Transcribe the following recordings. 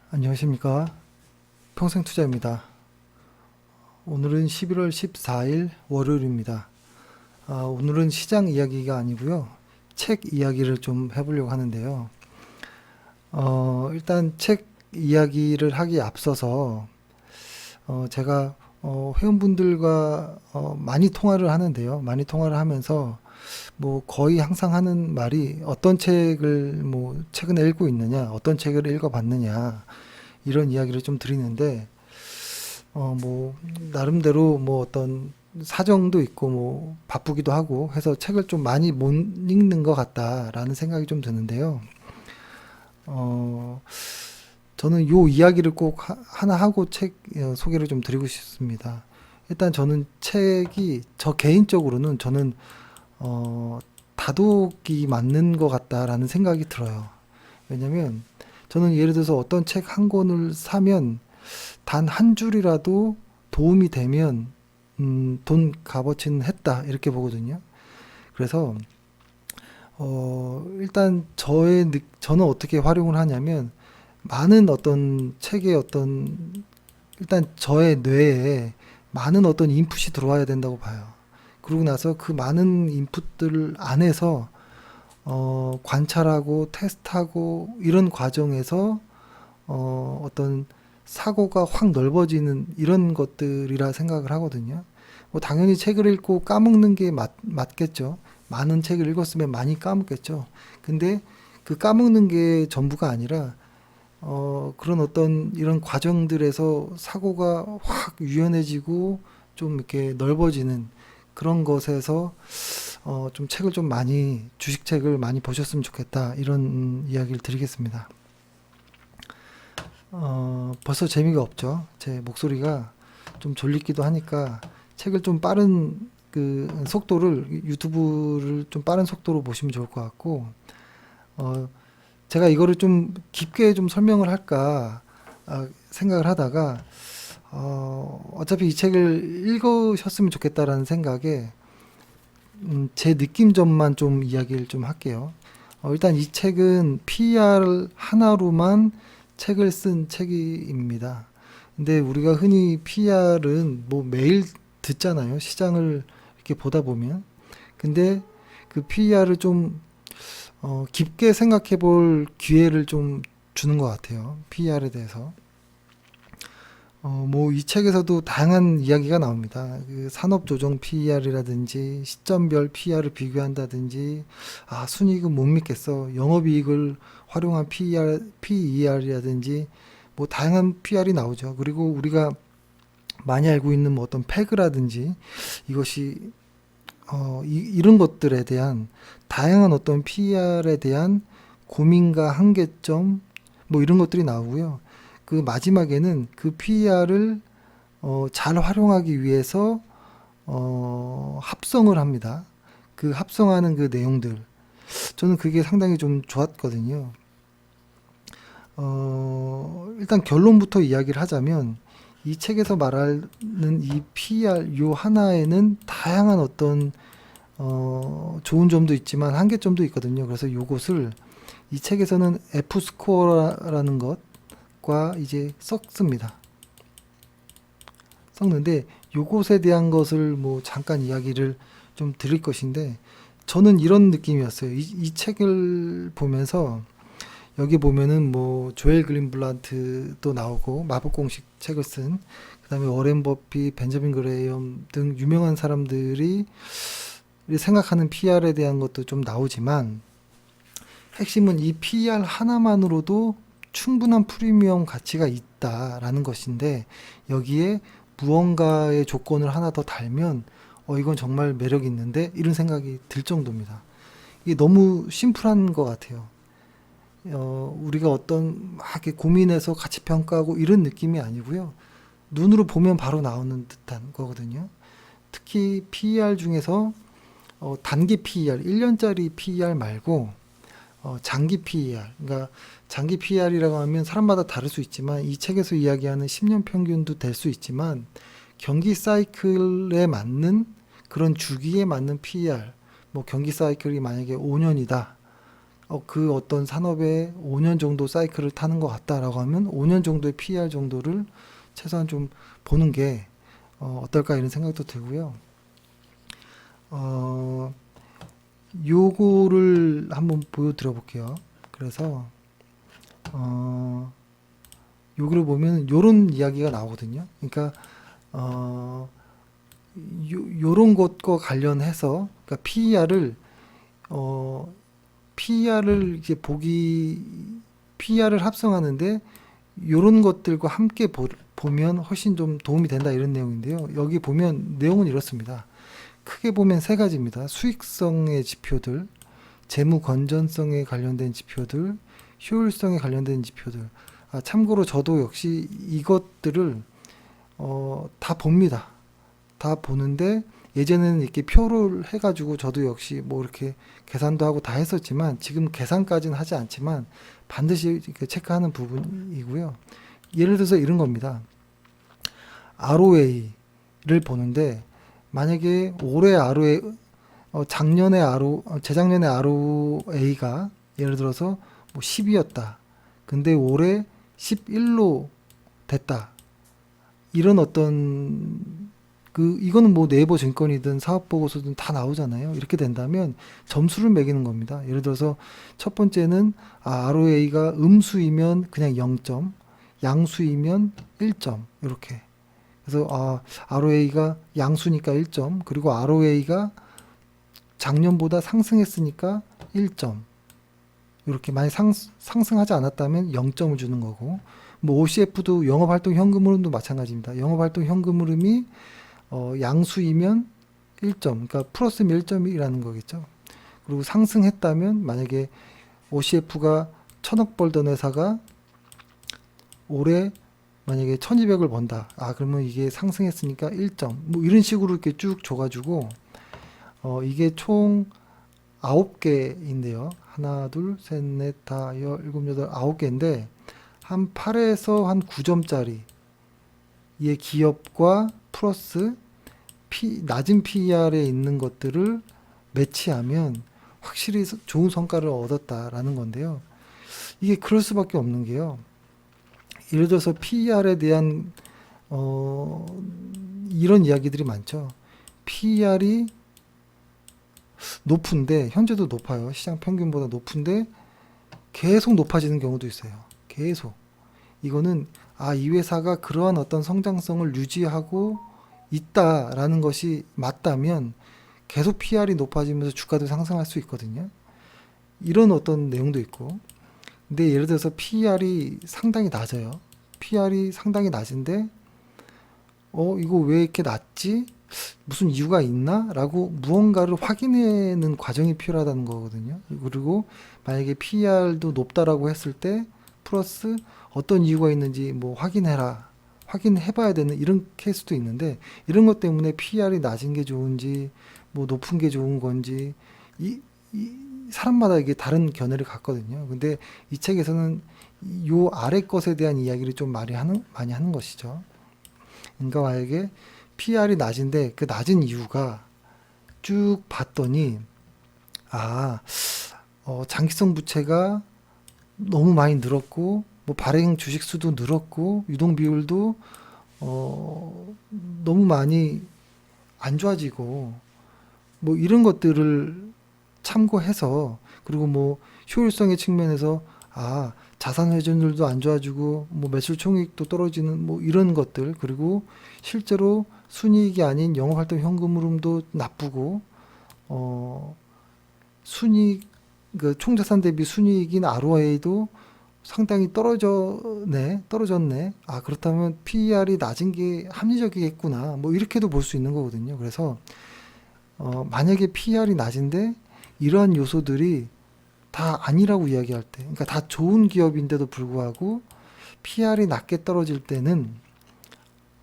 안녕하십니까. 평생투자입니다. 오늘은 11월 14일 월요일입니다. 오늘은 시장 이야기가 아니고요. 책 이야기를 좀 해보려고 하는데요. 일단 책 이야기를 하기에 앞서서 제가 회원분들과 많이 통화를 하는데요. 많이 통화를 하면서 뭐 거의 항상 하는 말이 어떤 책을 뭐 최근에 읽고 있느냐, 어떤 책을 읽어봤느냐 이런 이야기를 좀 드리는데 뭐 나름대로 뭐 어떤 사정도 있고 뭐 바쁘기도 하고 해서 책을 좀 많이 못 읽는 것 같다라는 생각이 좀 드는데요. 어, 저는 요 이야기를 꼭 하나 하고 책 소개를 좀 드리고 싶습니다. 일단 저는 책이 저 개인적으로는 저는 어, 다독이 맞는 것 같다라는 생각이 들어요. 왜냐면 저는 예를 들어서 어떤 책 한 권을 사면 단 한 줄이라도 도움이 되면 돈 값어치는 했다 이렇게 보거든요. 그래서 일단 저는 어떻게 활용을 하냐면 많은 어떤 책의 어떤 일단 저의 뇌에 많은 어떤 인풋이 들어와야 된다고 봐요. 그러고 나서 그 많은 인풋들 안에서 관찰하고 테스트하고 이런 과정에서 어떤 사고가 확 넓어지는 이런 것들이라 생각을 하거든요. 뭐 당연히 책을 읽고 까먹는 게 맞겠죠. 많은 책을 읽었으면 많이 까먹겠죠. 근데 그 까먹는 게 전부가 아니라 그런 어떤 이런 과정들에서 사고가 확 유연해지고 좀 이렇게 넓어지는 그런 것에서 좀 책을 좀 많이 주식책을 많이 보셨으면 좋겠다 이런 이야기를 드리겠습니다. 벌써 재미가 없죠. 제 목소리가 좀 졸리기도 하니까 책을 좀 빠른 그 속도를 유튜브를 좀 빠른 속도로 보시면 좋을 것 같고 어, 제가 이거를 좀 깊게 좀 설명을 할까 생각을 하다가 어차피 이 책을 읽으셨으면 좋겠다라는 생각에 제 느낌점만 좀 이야기를 좀 할게요. 일단 이 책은 PER 하나로만 책을 쓴 책입니다. 근데 우리가 흔히 PER은 뭐 매일 듣잖아요. 시장을 이렇게 보다 보면. 근데 그 PER을 좀 깊게 생각해 볼 기회를 좀 주는 것 같아요. PER에 대해서. 뭐 이 책에서도 다양한 이야기가 나옵니다. 그 산업조정 PER이라든지 시점별 PER을 비교한다든지 순이익은 못 믿겠어. 영업이익을 활용한 PER이라든지 뭐 다양한 PER이 나오죠. 그리고 우리가 많이 알고 있는 뭐 어떤 패그라든지 이것이 이런 것들에 대한 다양한 어떤 PER에 대한 고민과 한계점 뭐 이런 것들이 나오고요. 그 마지막에는 그 PER을 잘 활용하기 위해서 합성을 합니다. 그 합성하는 그 내용들 저는 그게 상당히 좀 좋았거든요. 일단 결론부터 이야기를 하자면 이 책에서 말하는 이 PER 요 하나에는 다양한 어떤 좋은 점도 있지만 한계점도 있거든요. 그래서 요것을 이 책에서는 F 스코어라는 것과 이제 섞습니다. 섞는데 요것에 대한 것을 뭐 잠깐 이야기를 좀 드릴 것인데 저는 이런 느낌이었어요. 이 책을 보면서 여기 보면은 뭐 조엘 글린블란트도 나오고 마법 공식 책을 쓴 그다음에 워렌 버핏, 벤저민 그레이엄 등 유명한 사람들이 생각하는 PR에 대한 것도 좀 나오지만 핵심은 이 PR 하나만으로도 충분한 프리미엄 가치가 있다라는 것인데 여기에 무언가의 조건을 하나 더 달면 이건 정말 매력 있는데 이런 생각이 들 정도입니다. 이게 너무 심플한 것 같아요. 우리가 어떤 막 이렇게 고민해서 가치 평가하고 이런 느낌이 아니고요. 눈으로 보면 바로 나오는 듯한 거거든요. 특히 PER 중에서 단기 PER, 1년짜리 PER 말고 장기 PER, 그러니까 장기 PER이라고 하면 사람마다 다를 수 있지만 이 책에서 이야기하는 10년 평균도 될 수 있지만 경기 사이클에 맞는 그런 주기에 맞는 PER, 뭐 경기 사이클이 만약에 5년이다. 그 어떤 산업에 5년 정도 사이클을 타는 것 같다라고 하면 5년 정도의 PER 정도를 최소한 좀 보는 게 어떨까 이런 생각도 들고요. 어, 요거를 한번 보여드려 볼게요. 그래서 어, 여기를 보면 요런 이야기가 나오거든요. 그러니까 요런 것과 관련해서 그러니까 PER을 이제 PER을 합성하는데 요런 것들과 함께 보면 훨씬 좀 도움이 된다 이런 내용인데요. 여기 보면 내용은 이렇습니다. 크게 보면 세 가지입니다. 수익성의 지표들, 재무 건전성에 관련된 지표들, 효율성에 관련된 지표들. 참고로 저도 역시 이것들을 다 봅니다. 다 보는데 예전에는 이렇게 표를 해가지고 저도 역시 뭐 이렇게 계산도 하고 다 했었지만 지금 계산까지는 하지 않지만 반드시 이렇게 체크하는 부분이고요. 예를 들어서 이런 겁니다. ROA를 보는데 만약에 올해 ROA, 재작년에 ROA가 예를 들어서 뭐 10이었다. 근데 올해 11로 됐다. 이런 어떤 이거는 뭐 네이버 증권이든 사업보고서든 다 나오잖아요. 이렇게 된다면 점수를 매기는 겁니다. 예를 들어서 첫 번째는 ROA가 음수이면 그냥 0점, 양수이면 1점 이렇게. 그래서 ROA가 양수니까 1점, 그리고 ROA가 작년보다 상승했으니까 1점. 이렇게 만약 상승하지 않았다면 0점을 주는 거고, 뭐 OCF도 영업활동 현금 흐름도 마찬가지입니다. 영업활동 현금 흐름이 양수이면 1점, 그러니까 플러스면 1점이라는 거겠죠. 그리고 상승했다면 만약에 OCF가 1000억 벌던 회사가 올해 만약에 1200을 번다. 그러면 이게 상승했으니까 1점. 뭐 이런 식으로 이렇게 쭉 줘가지고 이게 총 9개인데요. 하나, 둘, 셋, 넷, 다, 열, 일곱, 여덟, 9개인데 한 8에서 한 9점짜리 의 기업과 플러스 낮은 PER에 있는 것들을 매치하면 확실히 좋은 성과를 얻었다라는 건데요. 이게 그럴 수밖에 없는 게요. 예를 들어서 PER에 대한 이런 이야기들이 많죠. PER이 높은데 현재도 높아요. 시장 평균보다 높은데 계속 높아지는 경우도 있어요. 계속. 이거는 이 회사가 그러한 어떤 성장성을 유지하고 있다라는 것이 맞다면 계속 PR이 높아지면서 주가도 상승할 수 있거든요. 이런 어떤 내용도 있고. 근데 예를 들어서 PR이 상당히 낮아요. PR이 상당히 낮은데 이거 왜 이렇게 낮지? 무슨 이유가 있나? 라고 무언가를 확인하는 과정이 필요하다는 거거든요. 그리고 만약에 PR도 높다라고 했을 때 플러스 어떤 이유가 있는지 뭐 확인해봐야 되는 이런 케이스도 있는데 이런 것 때문에 PR이 낮은 게 좋은지 뭐 높은 게 좋은 건지 이 사람마다 이게 다른 견해를 갖거든요. 근데 이 책에서는 요 아래 것에 대한 이야기를 좀 많이 하는 것이죠. 그러니까 만약에 PR이 낮은데 그 낮은 이유가 쭉 봤더니 장기성 부채가 너무 많이 늘었고 뭐 발행 주식 수도 늘었고 유동 비율도 너무 많이 안 좋아지고 뭐 이런 것들을 참고해서 그리고 뭐 효율성의 측면에서 자산 회전율도 안 좋아지고 뭐 매출 총익도 떨어지는 뭐 이런 것들 그리고 실제로 순이익이 아닌 영업활동 현금 흐름도 나쁘고 순이익 그 총자산 대비 순이익인 ROA도 상당히 떨어졌네. 그렇다면 PER이 낮은 게 합리적이겠구나. 뭐 이렇게도 볼 수 있는 거거든요. 그래서 만약에 PER이 낮은데 이러한 요소들이 다 아니라고 이야기할 때, 그러니까 다 좋은 기업인데도 불구하고 PER이 낮게 떨어질 때는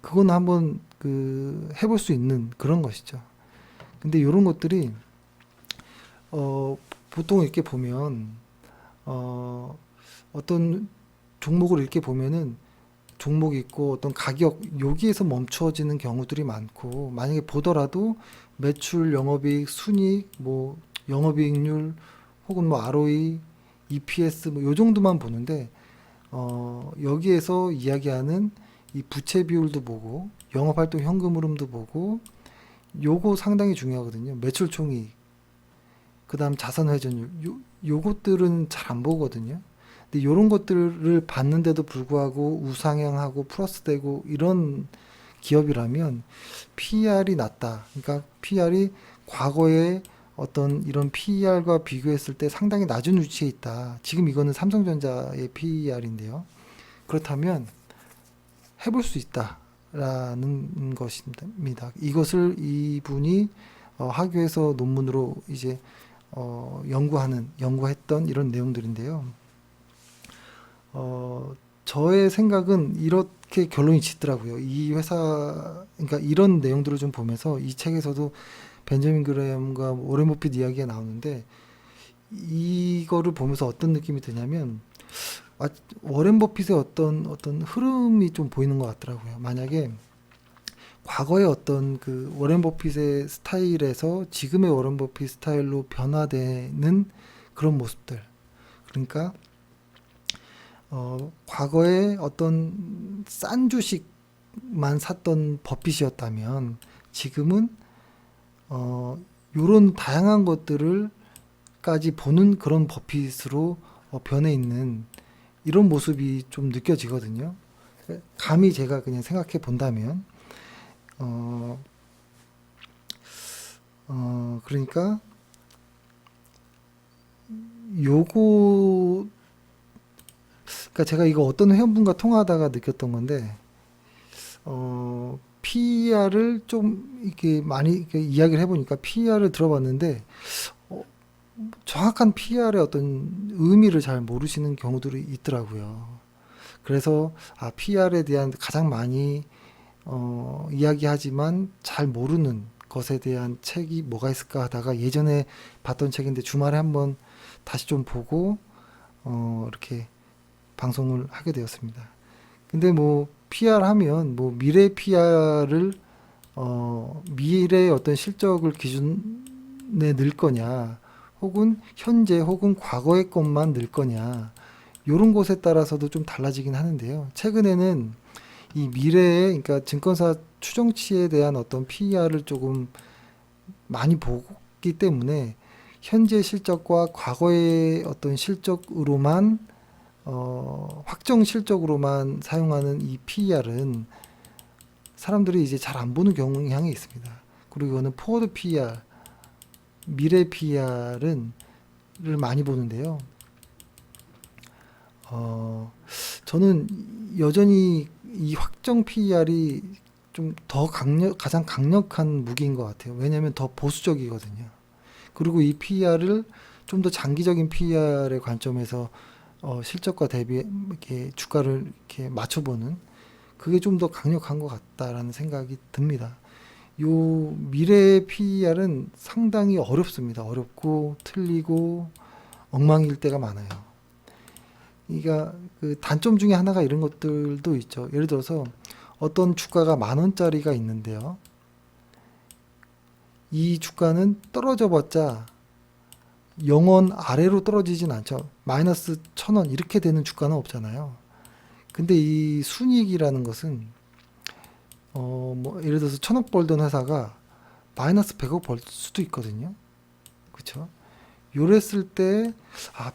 그건 한번 해볼 수 있는 그런 것이죠. 근데 이런 것들이 보통 이렇게 보면 어떤 종목을 이렇게 보면은 종목이 있고 어떤 가격 여기에서 멈춰지는 경우들이 많고 만약에 보더라도 매출, 영업이익, 순이익, 뭐 영업이익률 혹은 뭐 ROE EPS 뭐 요 정도만 보는데 여기에서 이야기하는 이 부채 비율도 보고 영업활동 현금 흐름도 보고 요거 상당히 중요하거든요. 매출 총이익, 그다음 자산 회전율 요것들은 잘 안 보거든요. 근데 요런 것들을 봤는데도 불구하고 우상향하고 플러스되고 이런 기업이라면 PER이 낮다. 그러니까 PER이 과거에 어떤 이런 PER과 비교했을 때 상당히 낮은 위치에 있다. 지금 이거는 삼성전자의 PER인데요. 그렇다면 해볼 수 있다라는 것입니다. 이것을 이분이 학교에서 논문으로 이제 연구했던 이런 내용들인데요. 저의 생각은 이렇게 결론이 짓더라고요. 이 회사, 그러니까 이런 내용들을 좀 보면서 이 책에서도 벤저민 그레엄과 오렌 버핏 이야기가 나오는데 이거를 보면서 어떤 느낌이 드냐면 워렌 버핏의 어떤 흐름이 좀 보이는 것 같더라고요. 만약에 과거의 어떤 그 워렌 버핏의 스타일에서 지금의 워렌 버핏 스타일로 변화되는 그런 모습들. 그러니까 과거에 어떤 싼 주식만 샀던 버핏이었다면 지금은 요런 다양한 것들을까지 보는 그런 버핏으로 변해 있는 이런 모습이 좀 느껴지거든요. 감히 제가 그냥 생각해 본다면 그러니까 요거 그러니까 제가 이거 어떤 회원분과 통화하다가 느꼈던 건데 PER을 좀 이렇게 많이 이렇게 이야기를 해보니까 PER을 들어봤는데 정확한 PER의 어떤 의미를 잘 모르시는 경우들이 있더라고요. 그래서 PER에 대한 가장 많이 이야기하지만 잘 모르는 것에 대한 책이 뭐가 있을까 하다가 예전에 봤던 책인데 주말에 한번 다시 좀 보고 이렇게 방송을 하게 되었습니다. 근데 뭐 PR 하면 뭐 미래 PR을 미래의 어떤 실적을 기준에 넣을 거냐 혹은 현재 혹은 과거의 것만 넣을 거냐 요런 것에 따라서도 좀 달라지긴 하는데요. 최근에는 이 미래의 그러니까 증권사 추정치에 대한 어떤 PER을 조금 많이 보기 때문에 현재 실적과 과거의 어떤 실적으로만 확정 실적으로만 사용하는 이 PER은 사람들이 이제 잘 안 보는 경향이 있습니다. 그리고 이거는 포워드 PER, 미래 PER은 를 많이 보는데요. 저는 여전히 이 확정 PER이 좀 더 가장 강력한 무기인 것 같아요. 왜냐하면 더 보수적이거든요. 그리고 이 PER을 좀 더 장기적인 PER의 관점에서 실적과 대비 이렇게 주가를 이렇게 맞춰보는 그게 좀 더 강력한 것 같다라는 생각이 듭니다. 요 미래 PER은 상당히 어렵습니다. 어렵고 틀리고 엉망일 때가 많아요. 그러니까 그 단점 중에 하나가 이런 것들도 있죠. 예를 들어서 어떤 주가가 10,000원짜리가 있는데요. 이 주가는 떨어져 봤자 0원 아래로 떨어지진 않죠. 마이너스 1,000원 이렇게 되는 주가는 없잖아요. 근데 이 순이익이라는 것은 뭐 예를 들어서 1,000억 벌던 회사가 마이너스 100억 벌 수도 있거든요. 그렇죠? 요랬을 때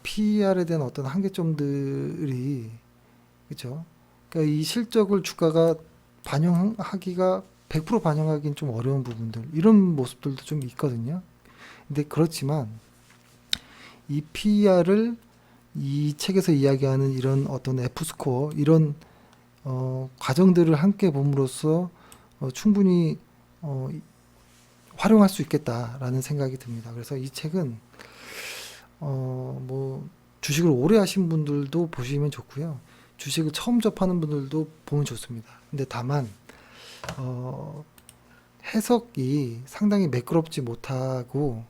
PER에 대한 어떤 한계점들이 그렇죠? 그러니까 이 실적을 주가가 반영하기가 100% 반영하기는 좀 어려운 부분들 이런 모습들도 좀 있거든요. 근데 그렇지만 이 PER을 이 책에서 이야기하는 이런 어떤 F스코어 이런 과정들을 함께 봄으로써 충분히 활용할 수 있겠다라는 생각이 듭니다. 그래서 이 책은 뭐 주식을 오래 하신 분들도 보시면 좋고요. 주식을 처음 접하는 분들도 보면 좋습니다. 근데 다만 해석이 상당히 매끄럽지 못하고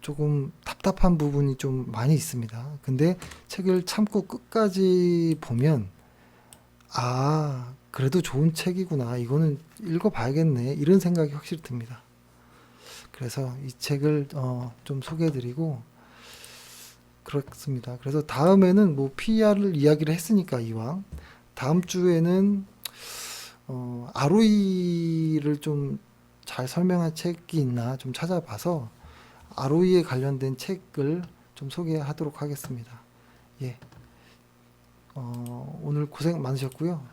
조금 답답한 부분이 좀 많이 있습니다. 근데 책을 참고 끝까지 보면 그래도 좋은 책이구나. 이거는 읽어봐야겠네. 이런 생각이 확실히 듭니다. 그래서 이 책을 좀 소개해드리고 그렇습니다. 그래서 다음에는 뭐 PER을 이야기를 했으니까 이왕 다음 주에는 ROE를 좀 잘 설명한 책이 있나 좀 찾아봐서 ROE에 관련된 책을 좀 소개하도록 하겠습니다. 예, 오늘 고생 많으셨고요.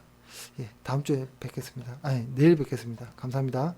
예, 다음 주에 뵙겠습니다. 아니, 내일 뵙겠습니다. 감사합니다.